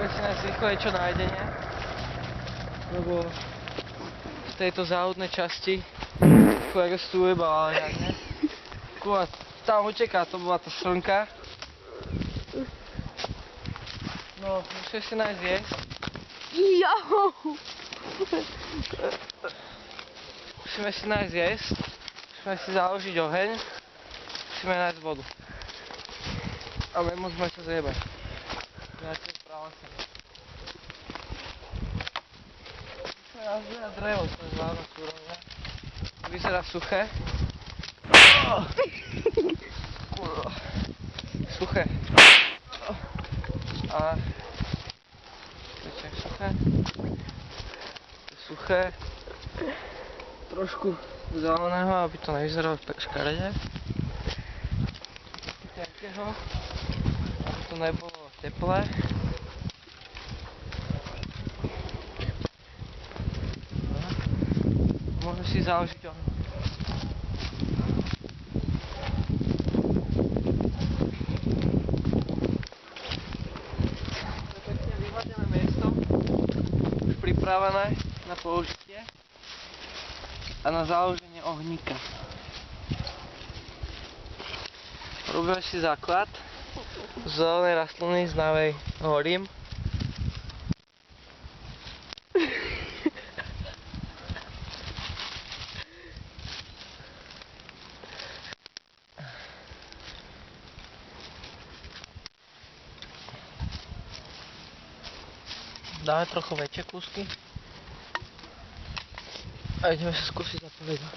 Poďme si nájsť rýchle čo nájdenie. Lebo v tejto záhodnej časti existuje baláňa. Kúva, tam uteká, to bola tá slnka. No, musíme si nájsť jesť. Jo! Musíme si nájsť jesť. Musíme si založiť oheň. Musíme nájsť vodu. Ale nemôžeme sa zjebať. Musíme správa sa. Musíme nazbierať drevo, to je zvládna súrovňa. Vyzerá suché. Suché. A suché. Suché. Trošku zeleného, aby to nevyzeralo škaredé. Takého, aby to nebolo teplé. Môžeme si založiť oheň. Pekne vyhľadené miesto, už pripravené na použitie a na založenie ohníka. Robíme si základ z zelenej rastliny známej horím. Dáme trochu väčšie kúsky a ideme sa skúsiť zapovedať.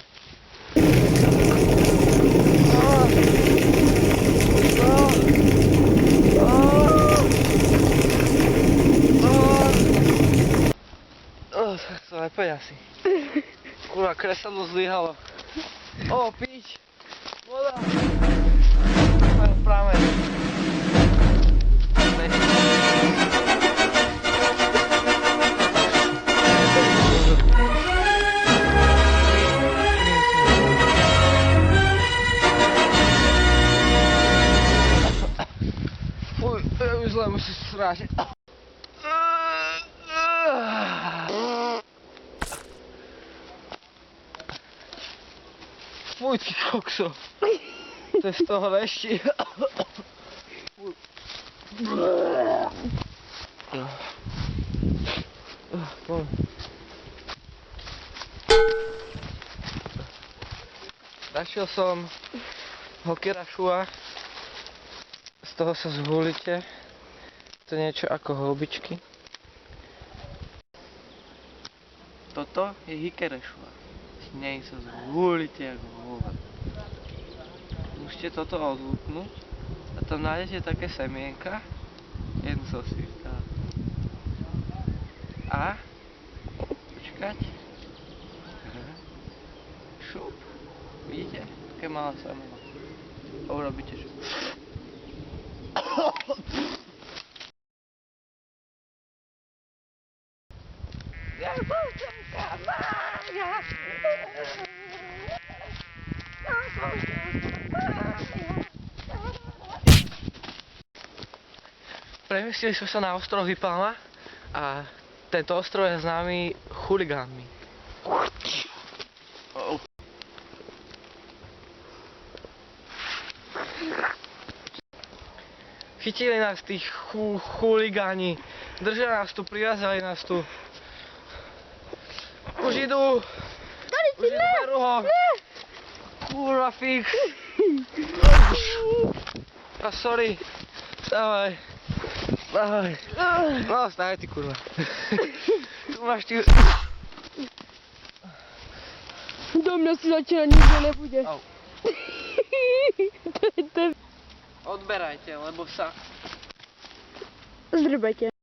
Tak to nepoď asi. Kurva, kresadlo zlyhalo. Pič! Voda! Majú prameň. Fuj, to je už zle, musím sa srážiť. Fuj, ty kokso. To je z toho lešti. Našiel som hokerašua. Z toho sa zhulíte. To je niečo ako holubičky. Toto je hikerešua. Z nej sa zhulíte ako holuba. Musíte toto odlúpnuť a tam nájdete také semienka. Jednu som si dal. A počkať. Šup. Vidíte? Také malé semeno. A urobíte šup. Premiestili sme sa na ostrov Vypalma a tento ostrov je známy chuligánmi. Chytili nás tí chuligáni, držali nás tu, priviazali nás tu. Už idú! Už idú, berú ho! Kurva, fix! Sorry! Dávaj! Dávaj! No, stávaj ty, kurva. Tu máš ty... Do mňa si zatiaľ nikto nebude. Au. Odberajte, lebo sa... Zdrbajte.